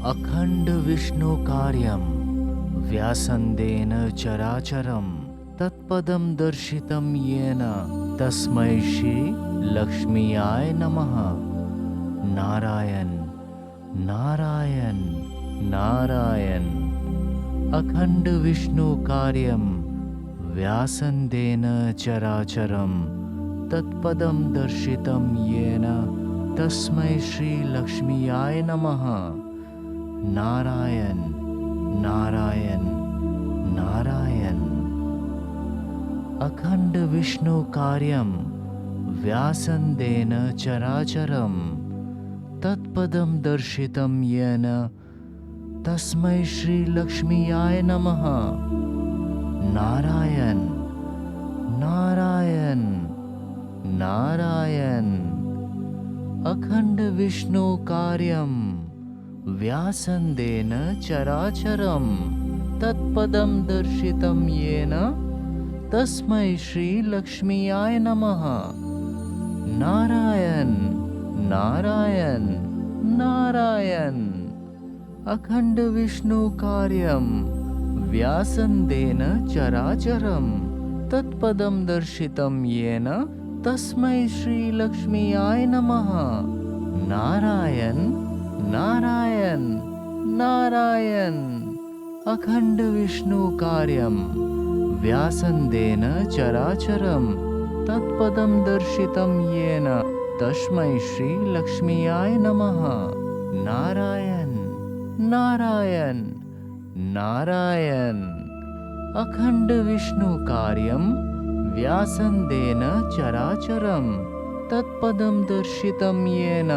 अखंड विष्णु कार्यं व्यासन्देन चराचरं तत्पदं दर्शितं येन तस्मै श्री लक्ष्मीयाय नमः। नारायण नारायण नारायण। अखंड विष्णु कार्यं व्यासन्देन चराचरं तत्पदं दर्शितं येन तस्मै श्री लक्ष्मीयाय नमः। नारायण नारायण नारायण। अखंड विष्णु कार्यं व्यासन्देन चराचरं तत्पदं दर्शितं येन तस्मै श्री लक्ष्मीयाय नमः। नारायण नारायण नारायण। अखंड विष्णु कार्यं व्यासन्देन चराचरं तत्पदं दर्शितं येन तस्मै श्री लक्ष्मीयाय नमः। नारायण नारायण नारायण। अखंड विष्णु कार्यं व्यासन्देन चराचरं तत्पदं दर्शितं येन तस्मै श्री लक्ष्मीयाय नमः। नारायण नारायण नारायण। अखंड विष्णु कार्यं व्यासन्देन चराचरं तत्पदं दर्शितं येन तस्मै श्री लक्ष्मीयाय नमः। नारायण नारायण नारायण। अखंड विष्णु कार्यं व्यासन्देन चराचरं तत्पदं दर्शितं येन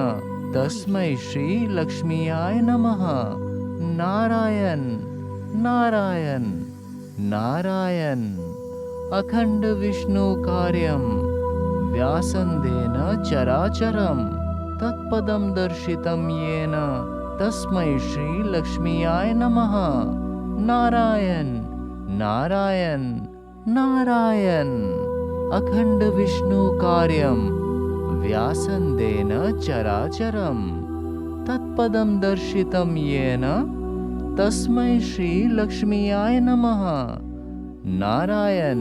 तस्मै श्री लक्ष्मीयाय नमः। नारायण नारायण नारायण। अखंड विष्णु कार्यं व्यासन्देन चराचरं तत्पदं दर्शितं येन तस्मै श्री लक्ष्मीयाय नमः। नारायण नारायण नारायण। अखंड विष्णु कार्यं व्यासन्देन चराचरं तत्पदं दर्शितं येन तस्मै श्री लक्ष्मीयाय नमः। नारायण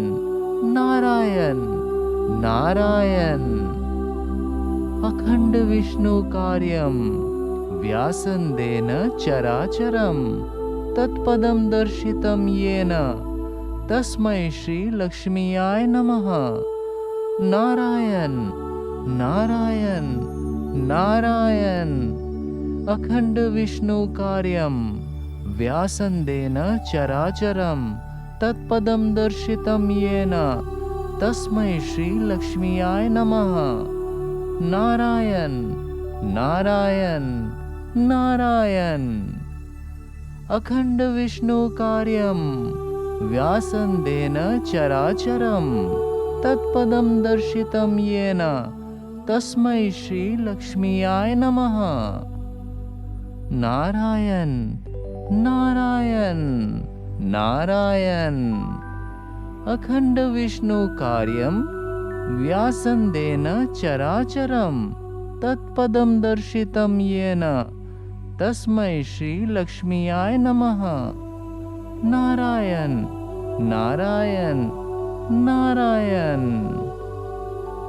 नारायण नारायण। अखंड विष्णु कार्यं व्यासन्देन चराचरं तत्पदं दर्शितं येन तस्मै श्री लक्ष्मीयाय नमः। नारायण नारायण नारायण। अखंड विष्णु कार्यं व्यासन्देन चराचरं तत्पदं दर्शितं येन तस्मै श्री लक्ष्मीयाय नमः। नारायण नारायण नारायण। अखंड विष्णु कार्यं व्यासन्देन चराचरं तत्पदं दर्शितं येन तस्मै श्री लक्ष्मीयाय नमः। नारायण नारायण नारायण। अखंड विष्णु कार्यं व्यासन्देन चराचरं तत्पदं दर्शितं येन तस्मै श्री लक्ष्मीयाय नमः। नारायण नारायण नारायण।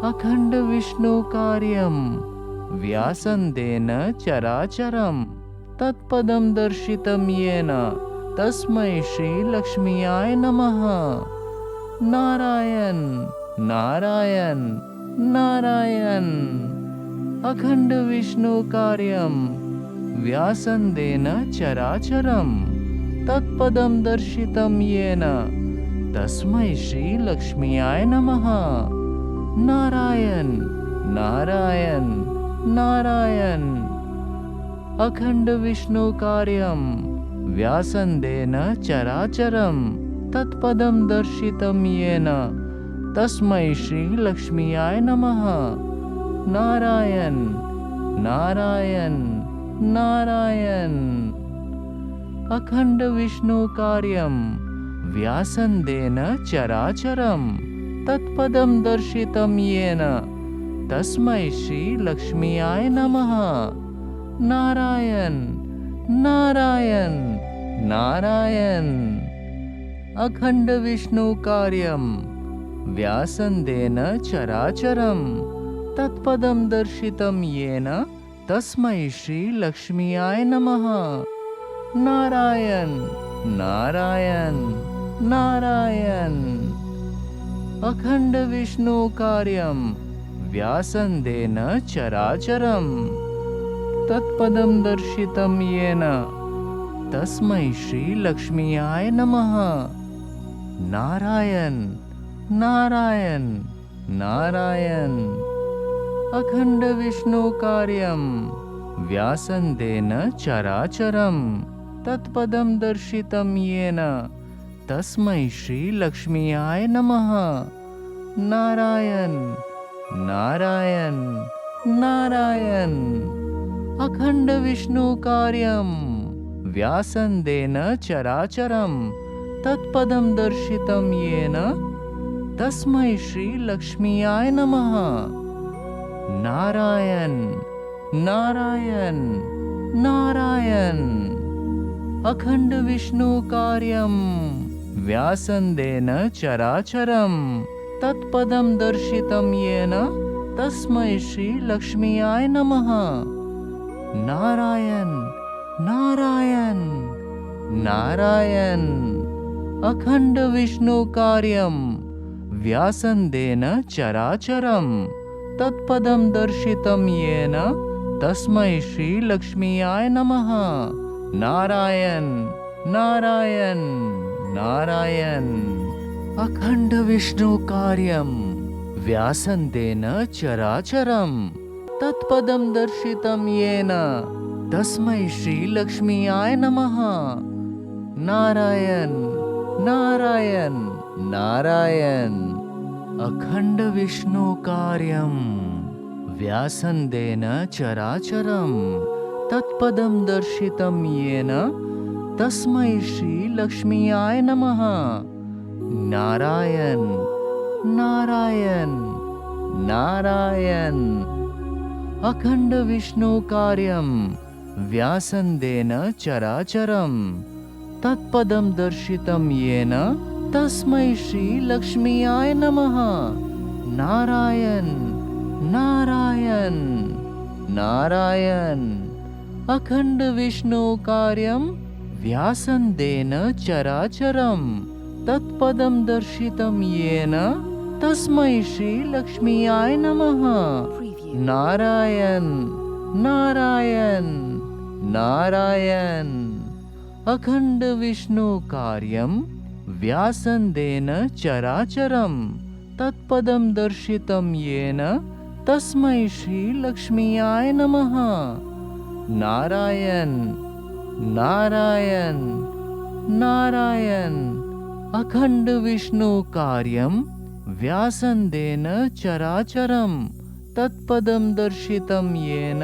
अखंड विष्णु कार्यं व्यासन्देन चराचरं तत्पदं दर्शितं येन तस्मै श्री लक्ष्मीयाय नमः। नारायण नारायण नारायण। अखंड विष्णु कार्यं व्यासन्देन चराचरं तत्पदं दर्शितं येन तस्मै श्री लक्ष्मीयाय नमः। नारायण नारायण नारायण। अखंड विष्णु कार्यं व्यासन्देन चराचरं तत्पदं दर्शितं येन तस्मै श्री लक्ष्मीयाय नमः। नारायण नारायण नारायण। अखंड विष्णु कार्यं व्यासन्देन चराचरं तत्पदं दर्शितं येन तस्मै श्री लक्ष्मीयाय नमः। नारायण नारायण नारायण। अखंड विष्णु कार्यं व्यासन्देन चराचरं तत्पदं दर्शितं येन तस्मै श्री लक्ष्मीयाय नमः। नारायण नारायण नारायण। अखंड विष्णु कार्यं व्यासन्देन चराचरं तत्पदं दर्शितं येन तस्मै श्री लक्ष्मीयाय नमः। नारायण नारायण नारायण। अखंड विष्णु कार्यं व्यासन्देन चराचरं तत्पदं दर्शितं येन तस्मै श्री लक्ष्मीयाय नमः। नारायण नारायण नारायण। अखंड विष्णु कार्यं व्यासन्देन चराचरं तत्पदं दर्शितं येन तस्मै श्री लक्ष्मीयाय नमः। नारायण नारायण नारायण। अखंड विष्णु कार्यं व्यासन्देन चराचरं तत्पदं दर्शितं येन तस्मै श्री लक्ष्मीयाय नमः। नारायण नारायण नारायण। अखंड विष्णु कार्यं व्यासन्देन चराचरं तत्पदं दर्शितं येन तस्मै श्री लक्ष्मीयाय नमः। नारायण नारायण नारायण। अखंड विष्णु कार्यं व्यासन्देन चराचरं तत्पदं दर्शितं येन तस्मै श्री लक्ष्मीयाय नमः। नारायण नारायण नारायण। अखंड विष्णु कार्यं व्यासन्देन चराचरं तत्पदं दर्शितं येन तस्मै श्री लक्ष्मीयाय नमः। नारायण नारायण नारायण। अखंड विष्णु कार्यं व्यासन्देन चराचरं तत्पदं दर्शितं येन तस्मै श्री लक्ष्मीयाय नमः। नारायण नारायण नारायण। अखंड विष्णु कार्यं व्यासन्देन चराचरं तत्पदं दर्शितं येन तस्मै श्री लक्ष्मीयाय नमः। नारायण नारायण नारायण। अखंड विष्णु कार्यं व्यासन्देन चराचरं तत्पदं दर्शितं येन तस्मै श्री लक्ष्मीयाय नमः। नारायण नारायण नारायण। अखंड विष्णु कार्यं व्यासन्देन चराचरं तत्पदं दर्शितं येन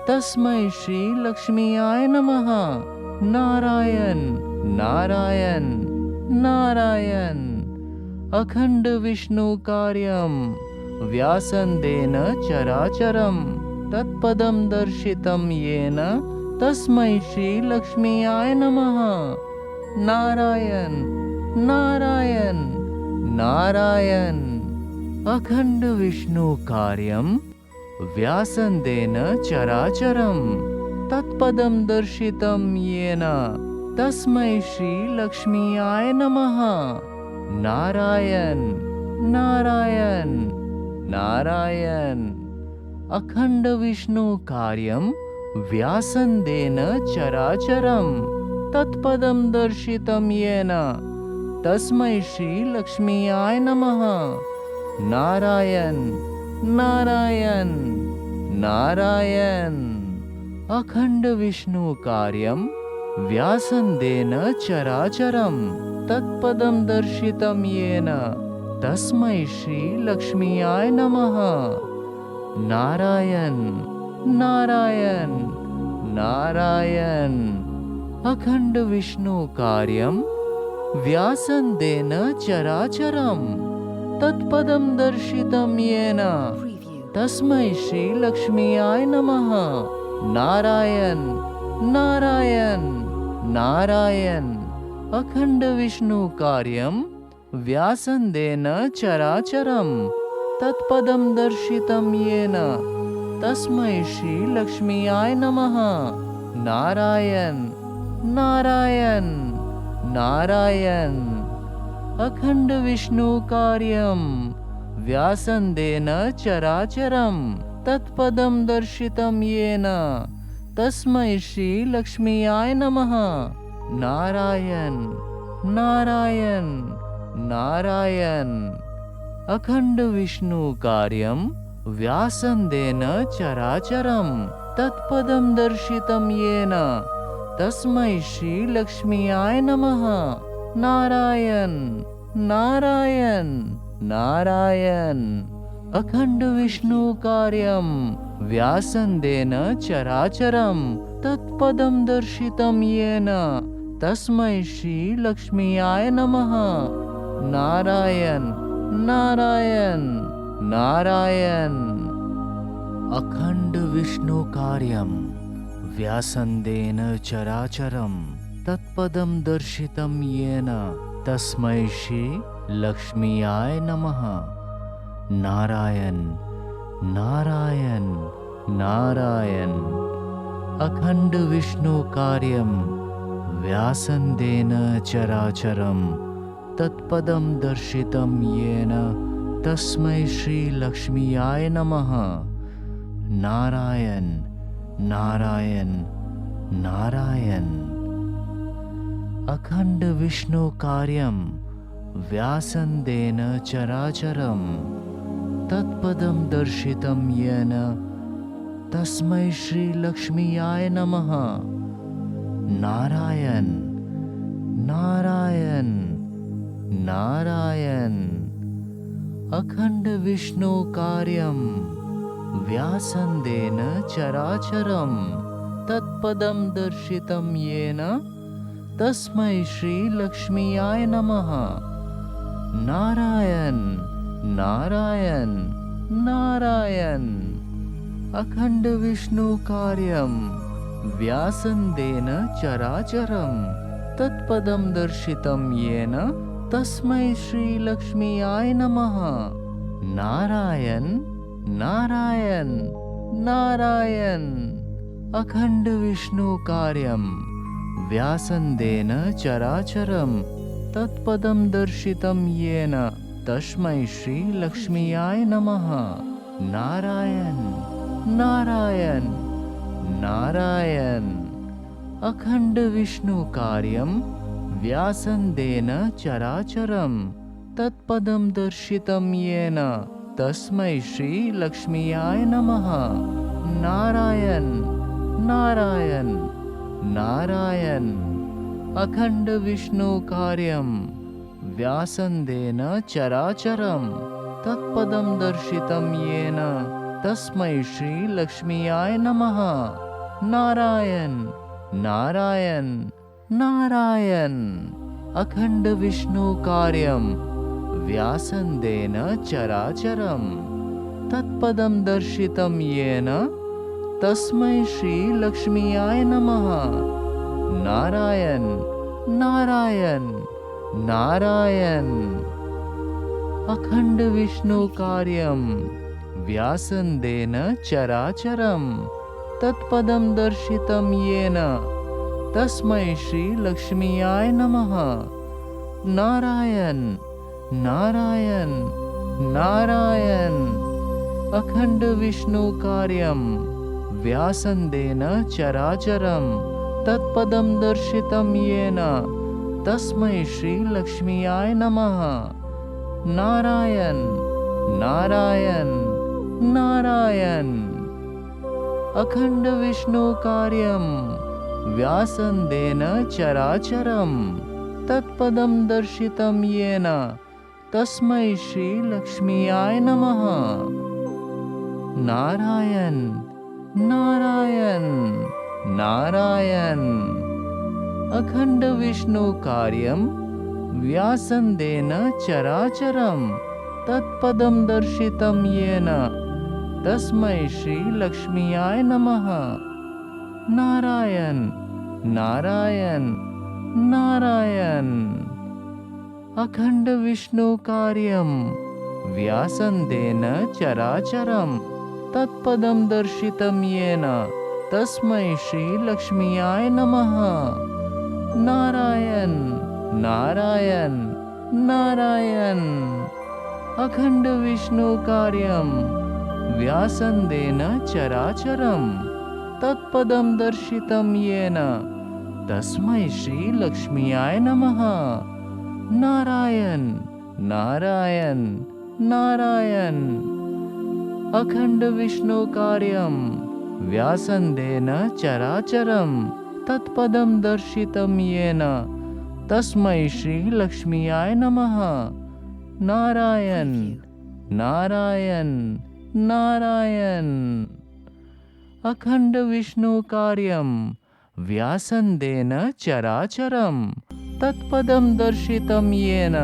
तस्मै श्री लक्ष्मीयाय नमः। नारायण नारायण नारायण। अखंड विष्णु कार्यं व्यासन्देन चराचरं तत्पदं दर्शितं येन तस्मै श्री लक्ष्मीयाय नमः। नारायण नारायण नारायण। अखंड विष्णु कार्यं व्यासन्देन चराचरं तत्पदं दर्शितं येन तस्मै श्री लक्ष्मीयाय नमः। नारायण नारायण नारायण। अखंड विष्णु कार्यं व्यासन्देन चराचरं तत्पदं दर्शितं येन तस्मै श्री लक्ष्मीयाय नमः। नारायण नारायण नारायण। अखंड विष्णु कार्यं व्यासन्देन चराचरं तत्पदं दर्शितं येन तस्मै श्री लक्ष्मीयाय नमः। नारायण नारायण नारायण। अखंड विष्णु कार्यं व्यासन्देन चराचरं तत्पदं दर्शितं येन तस्मै श्री लक्ष्मीयाय नमः। नारायण नारायण नारायण अखंड विष्णु कार्यं व्यासन्देन चराचरं तत्पदं दर्शितं येन तस्मै श्री लक्ष्मीयाय नमः। नारायण नारायण नारायण अखंड विष्णु कार्यं व्यासन्देन चराचरं तत्पदं दर्शितं येन तस्मै श्री लक्ष्मीयाय नमः। नारायण नारायण नारायण अखंड विष्णु कार्यं व्यासन्देन चराचरं तत्पदं दर्शितं येन तस्मै श्री लक्ष्मीयाय नमः। नारायण नारायण नारायण अखंड विष्णु कार्यं व्यासन्देन चराचरं तत्पदं दर्शितं येन तस्मै श्री लक्ष्मीयाय नमः। नारायण नारायण नारायण अखंड विष्णु कार्यं व्यासन्देन चराचरं तत्पदं दर्शितं येन तस्मै श्री लक्ष्मीयाय नमः। नारायण नारायण नारायण अखंड विष्णु कार्यं व्यासन्देन चराचरं तत्पदं दर्शितं येन तस्मै श्री लक्ष्मीयाय नमः। नारायण नारायण नारायण अखंड विष्णु कार्यं व्यासन्देन चराचरं तत्पदं दर्शितं येन तस्मै श्री लक्ष्मीयाय नमः। नारायण नारायण नारायण अखंड विष्णु कार्यं व्यासन्देन चराचरं तत्पदं दर्शितं येन तस्मै श्री लक्ष्मीयाय नमः। नारायण नारायण नारायण अखंड विष्णु कार्यं व्यासन्देन चराचरं तत्पदं दर्शितं येन तस्मै श्री लक्ष्मीयाय नमः। नारायण नारायण नारायण अखंड विष्णु कार्यं व्यासन्देन चराचरं तत्पदं दर्शितं येन तस्मै श्री लक्ष्मीयाय नमः। नारायण नारायण नारायण अखंड विष्णु कार्यं व्यासन्देन चराचरं तत्पदं दर्शितं येन तस्मै श्री लक्ष्मीयाय नमः। नारायण नारायण नारायण अखंड विष्णु कार्यं व्यासन्देन चराचरं तत्पदं दर्शितं येन तस्मै श्री लक्ष्मीयाय नमः। नारायण नारायण नारायण अखंड विष्णु कार्यं व्यासन्देन चराचरं तत्पदं दर्शितं येन तस्मै श्री लक्ष्मीयाय नमः। नारायण नारायण नारायण अखंड विष्णु कार्यं व्यासन्देन चराचरं तत्पदं दर्शितं येन तस्मै श्री लक्ष्मीयाय नमः। नारायण नारायण नारायण अखंड विष्णु कार्यं व्यासन्देन चराचरं तत्पदं दर्शितं येन तस्मै श्री लक्ष्मीयाय नमः। नारायण नारायण नारायण अखंड विष्णु कार्यं व्यासन्देन चराचरं तत्पदं दर्शितं येन तस्मै श्री लक्ष्मीयाय नमः। नारायण नारायण नारायण अखंड विष्णु कार्यं व्यासन्देन चराचरं तत्पदं दर्शितं येन तस्मै श्री लक्ष्मीयाय नमः। नारायण नारायण नारायण। अखंड विष्णु कार्यं व्यासन्देन चराचरं तत्पदं दर्शितं येन तस्मै श्री लक्ष्मीयाय नमः। नारायण नारायण नारायण। अखंड विष्णु कार्यं व्यासन्देन चराचरं तत्पदं दर्शितं येन तस्मै श्री लक्ष्मीयाय नमः। नारायण नारायण नारायण। अखंड विष्णु कार्यं व्यासन्देन चराचरं तत्पदं दर्शितं येन तस्मै श्री लक्ष्मीयाय नमः। नारायण नारायण नारायण। अखंड विष्णु कार्यं व्यासन्देन चराचरं तत्पदं दर्शितं येन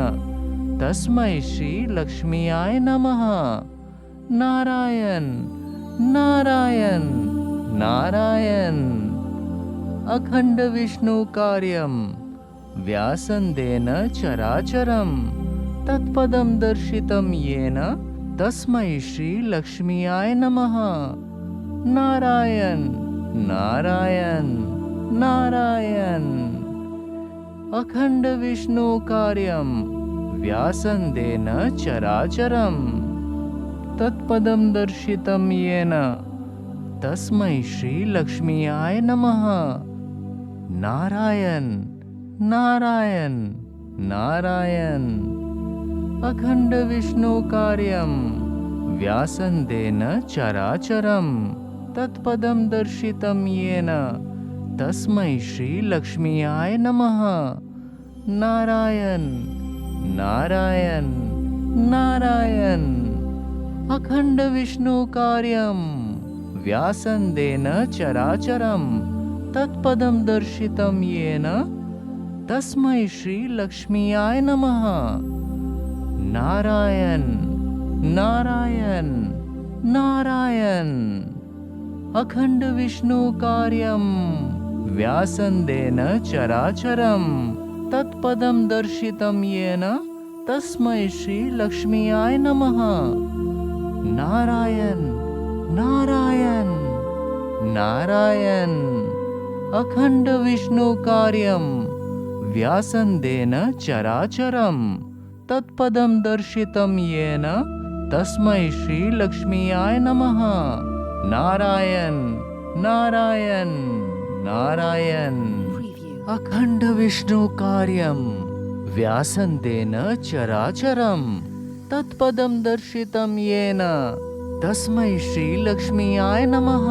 तस्मै श्री लक्ष्मीयाय नमः। नारायण नारायण नारायण। अखंड विष्णु कार्यं व्यासन्देन चराचरं तत्पदं दर्शितं येन तस्मै श्री लक्ष्मीयाय नमः। नारायण नारायण नारायण। अखंड विष्णु कार्यं व्यासन्देन चराचरं तत्पदं दर्शितं येन तस्मै श्री लक्ष्मीयाय नमः। नारायण नारायण नारायण। अखंड विष्णु कार्यं व्यासन्देन चराचरं तत्पदं दर्शितं येन तस्मै श्री लक्ष्मीयाय नमः। नारायण नारायण नारायण। अखंड विष्णु कार्यं व्यासन्देन चराचरं तत्पदं दर्शितं येन तस्मै श्री लक्ष्मीयाय नमः। नारायण नारायण नारायण। अखंड विष्णु कार्यं व्यासन्देन चराचरं तत्पदं दर्शितं येन तस्मै श्री लक्ष्मीयाय नमः। नारायण नारायण नारायण। अखंड विष्णु कार्यं व्यासन्देन चराचरं तत्पदं दर्शितं येन तस्मै श्री लक्ष्मीयाय नमः। नारायण नारायण नारायण। अखंड विष्णु कार्यं व्यासन्देन चराचरं तत्पदं दर्शितं येन तस्मै श्री लक्ष्मीयाय नमः।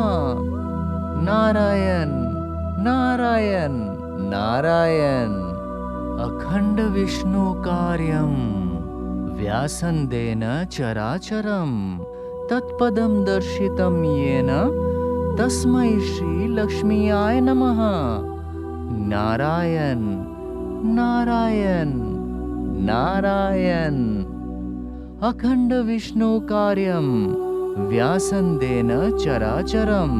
नारायण नारायण नारायण। अखंड विष्णु कार्यं व्यासन्देन चराचरं तत्पदं दर्शितं येन तस्मै श्री लक्ष्मीयाय नमः। नारायण नारायण नारायण। अखंड विष्णु कार्यं व्यासन्देन चराचरं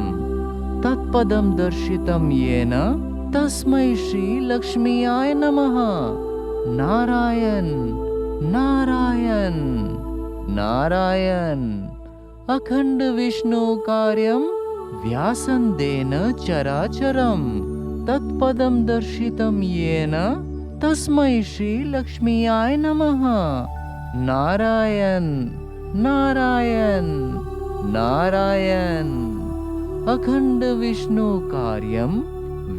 तत्पदं दर्शितं येन तस्मै श्री लक्ष्मीयाय नमः। नारायण नारायण नारायण। अखंड विष्णु कार्यं व्यासन्देन चराचरं तत्पदं दर्शितं येन तस्मै श्री लक्ष्मीयाय नमः। नारायण नारायण नारायण। अखंड विष्णु कार्यं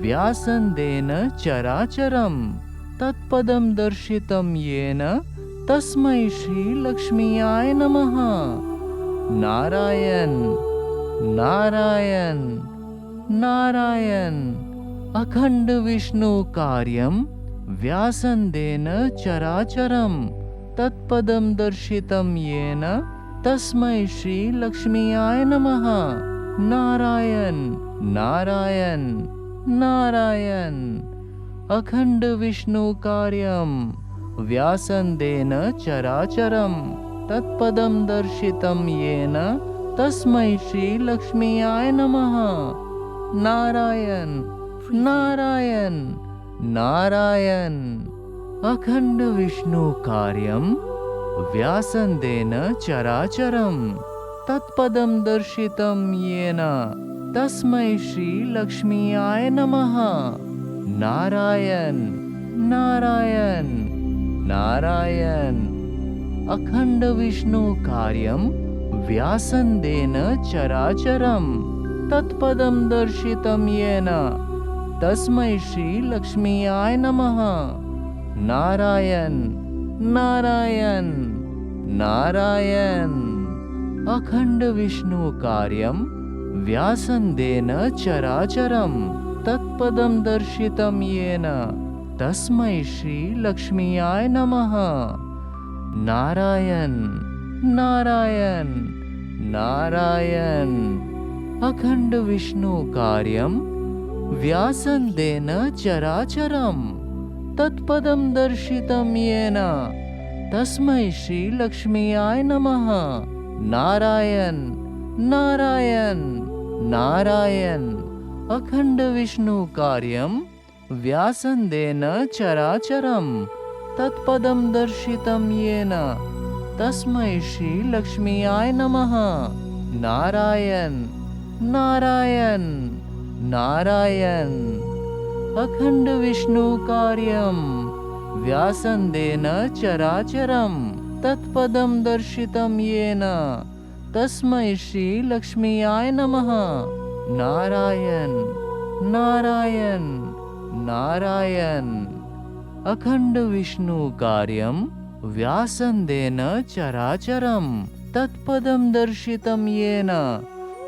व्यासन्देन चराचरं तत्पदं दर्शितं येन तस्मै श्री लक्ष्मीयाय नमः। नारायण नारायण नारायण। अखंड विष्णु कार्यं व्यासन्देन चराचरं तत्पदं दर्शितं येन तस्मै श्री लक्ष्मीयाय नमः। नारायण नारायण नारायण। अखंड विष्णु कार्यं व्यासन्देन चराचरं तत्पदं दर्शितं येन तस्मै श्री लक्ष्मीयाय नमः। नारायण नारायण नारायण अखंड विष्णु कार्यं व्यासन्देन चराचरं तत्पदं दर्शितं येन तस्मै श्री लक्ष्मीयाय नमः। नारायण नारायण नारायण अखंड विष्णु कार्यं व्यासन्देन चराचरं तत्पदं दर्शितं येन तस्मै श्री लक्ष्मीयाय नमः। नारायण नारायण नारायण अखंड विष्णु कार्यं व्यासन्देन चराचरं तत्पदं दर्शितं येन तस्मै श्री लक्ष्मीयाय नमः। नारायण नारायण नारायण अखंड विष्णु कार्यं व्यासन्देन चराचरं तत्पदं दर्शितं येन तस्मै श्री लक्ष्मीयाय नमः। नारायण नारायण नारायण अखंड विष्णु कार्यं व्यासन्देन चराचरं तत्पदं दर्शितं येन तस्मै श्री लक्ष्मीयाय नमः। नारायण नारायण नारायण अखंड विष्णु कार्यं व्यासन्देन चराचरं तत्पदं दर्शितं येन तस्मै श्री लक्ष्मीयाय नमः। नारायण नारायण नारायण अखंड विष्णु कार्यं व्यासन्देन चराचरं तत्पदं दर्शितं येन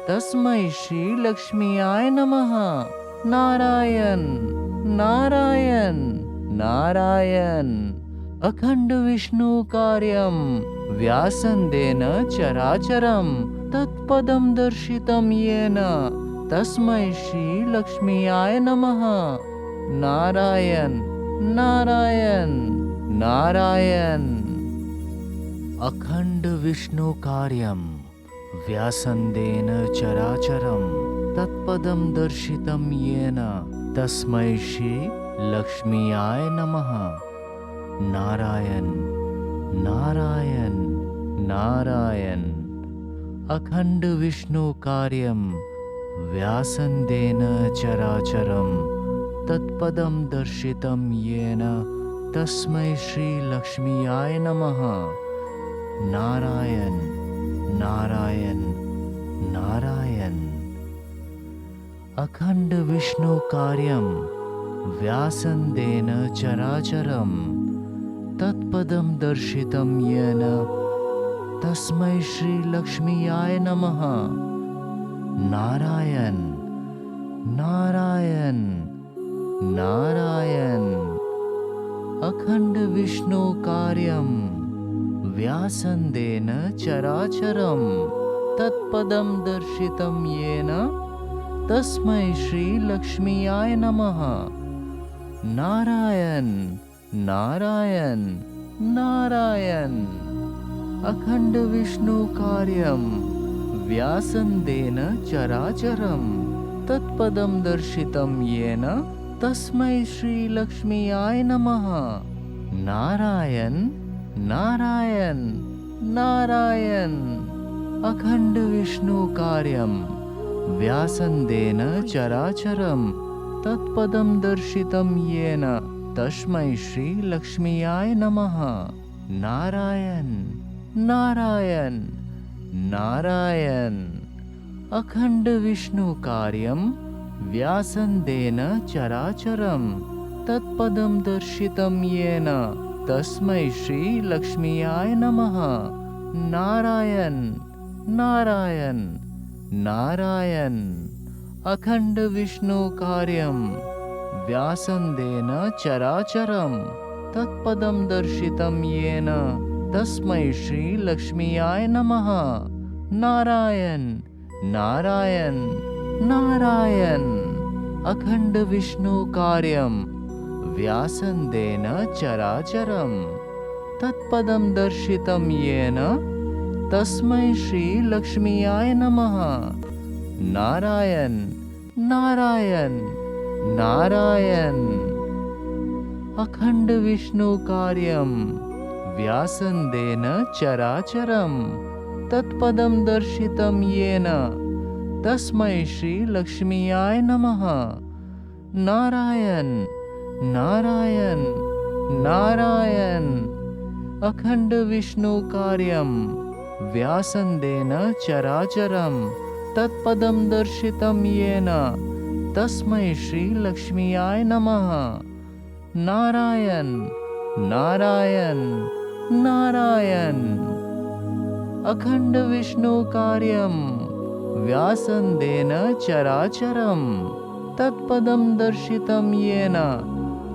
तस्मै श्री लक्ष्मीयाय नमः। नारायण नारायण नारायण अखंड विष्णु कार्यं व्यासन्देन चराचरं तत्पदं दर्शितं येन तस्मै श्री लक्ष्मीयाय नमः। नारायण नारायण नारायण अखंड विष्णु कार्यं व्यासन्देन चराचरं तत्पदं दर्शितं येन तस्मै श्री लक्ष्मीयाय नमः। नारायण नारायण नारायण अखंड विष्णु कार्यं व्यासन्देन चराचरं तत्पदं दर्शितं येन तस्मै श्री लक्ष्मीयाय नमः। नारायण नारायण नारायण अखंड विष्णु कार्यं व्यासन्देन चराचरं तत्पदं दर्शितं येन तस्मै श्री लक्ष्मीयाय नमः। नारायण नारायण नारायण अखंड विष्णु कार्यं व्यासन्देन चराचरं तत्पदं दर्शितं येन तस्मै श्री लक्ष्मीयाय नमः। नारायण नारायण नारायण अखंड विष्णु कार्यं व्यासन्देन चराचरं तत्पदं दर्शितं येन तस्मै श्री लक्ष्मीयाय नमः। नारायण नारायण नारायण अखंड विष्णु कार्यं व्यासन्देन चराचरं तत्पदं दर्शितं येन तस्मै श्री लक्ष्मीयाय नमः। नारायण नारायण नारायण अखंड विष्णु कार्यं व्यासन्देन चराचरं तत्पदं दर्शितं येन तस्मै श्री लक्ष्मीयाय नमः। नारायण नारायण नारायण अखंड विष्णु कार्यं व्यासन्देन चराचरं तत्पदं दर्शितं येन तस्मै श्री लक्ष्मीयाय नमः। नारायण नारायण नारायण अखंड विष्णु कार्यं व्यासन्देन चराचरं तत्पदं दर्शितं येन तस्मै श्री लक्ष्मीयाय नमः। नारायण नारायण नारायण अखंड विष्णु कार्यम व्यासंदेन चराचरम तत्पदम दर्शितम येन तस्मै श्री लक्ष्मीयाय नमः। नारायण नारायण नारायण अखंड विष्णु कार्यम व्यासंदेन चराचरम तत्पदम दर्शितम येन तस्मै श्री लक्ष्मीयाय नमः। नारायण नारायण नारायण अखंड विष्णु कार्यम व्यासंदेन चराचरम तत्पदम दर्शितम येन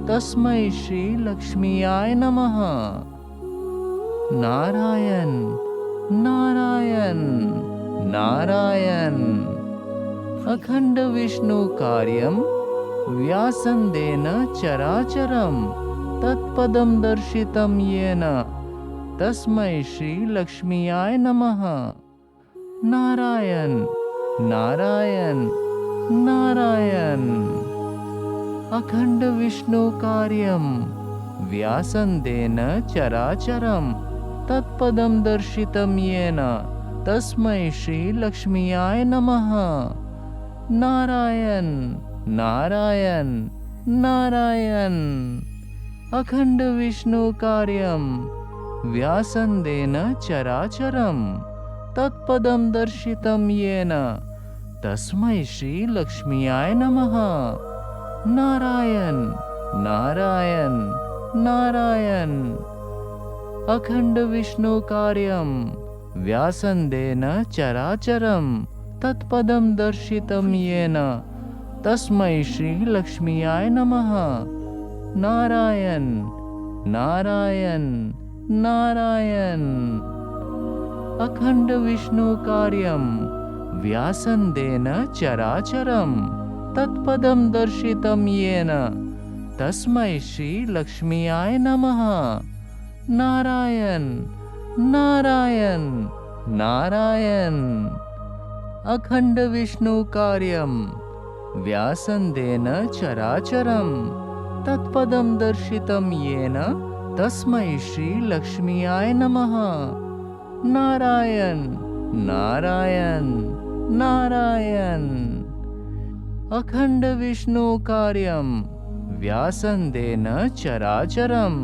तस्मै श्री लक्ष्मीयाय नमः। नारायण नारायण नारायण अखंड विष्णु कार्यम व्यासंदेन चराचरम तत्पदम दर्शितम येन तस्मै श्री लक्ष्मीयाय नमः। नारायण नारायण नारायण अखंड विष्णु कार्यम व्यासंदेन चराचरम तत्पदम दर्शितम येन तस्मै श्री लक्ष्मीयाय नमः। नारायण नारायण नारायण अखंड विष्णु कार्यम व्यासंदेन चराचरम तत्पदम दर्शितम येन तस्मै श्री लक्ष्मीयाय नमः। नारायण नारायण नारायण अखंड विष्णु कार्यम व्यासंदेन चराचरम तत्पदम दर्शितम येन तस्मै श्री लक्ष्मीयाय नमः। नारायण नारायण नारायण अखंड विष्णु कार्यम व्यासंदेन चराचरम तत्पदम दर्शितम येन तस्मै श्री लक्ष्मीयाय नमः। नारायण नारायण नारायण अखंड विष्णु कार्यम व्यासंदेन चराचरम तत्पदम दर्शितम येन तस्मै श्री लक्ष्मीयाय नमः। नारायण नारायण नारायण अखंड विष्णु कार्यम व्यासंदेन चराचरम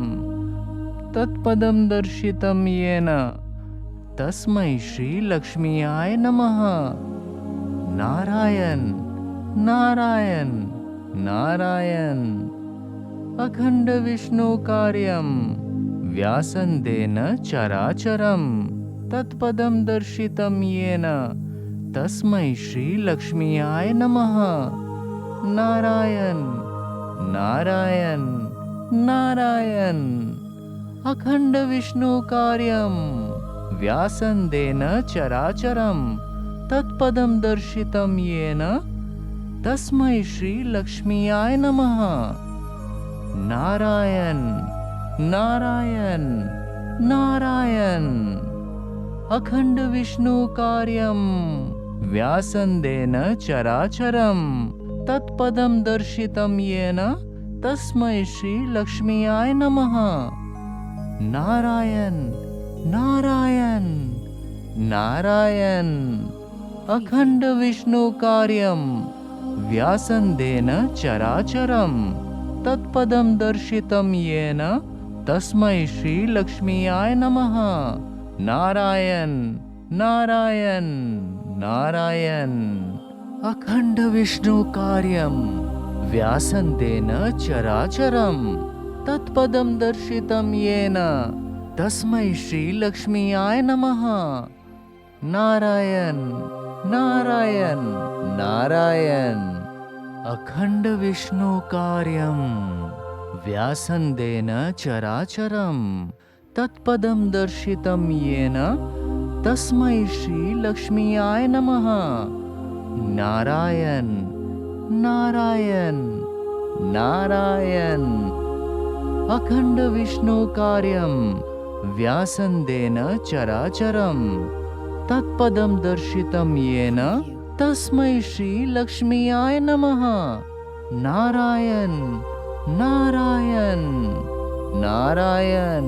तत्पदम दर्शितम येन तस्मै श्री लक्ष्मीयाय नमः। नारायण नारायण नारायण अखंड विष्णु कार्यम व्यासंदेन चराचरम तत्पदम दर्शितम येन तस्मै श्री लक्ष्मीयाय नमः। नारायण नारायण नारायण अखंड विष्णु कार्यम व्यासंदेन चराचरम तत्पदम दर्शितम येन तस्मै श्री लक्ष्मीयाय नमः। नारायण नारायण नारायण अखंड विष्णु कार्यम व्यासंदेन चराचरम तत्पदम दर्शितम येन तस्मै श्री लक्ष्मीयाय नमः। नारायण नारायण नारायण अखंड विष्णु कार्यम व्यासंदेन चराचरम तत्पदम दर्शितम येन तस्मै श्री लक्ष्मीयाय नमः। नारायण नारायण नारायण अखंड विष्णु कार्यम व्यासंदेन चराचरम तत्पदम दर्शितम येन तस्मै श्री लक्ष्मीयाय नमः। नारायण नारायण नारायण अखंड विष्णु कार्यम व्यासंदेन चराचरम तत्पदम दर्शितम येन तस्मै श्री लक्ष्मीयाय नमः। नारायण नारायण नारायण अखंड विष्णु कार्यम व्यासंदेन चराचरम तत्पदम दर्शितम येन तस्मै श्री लक्ष्मीयाय नमः। नारायण नारायण नारायण।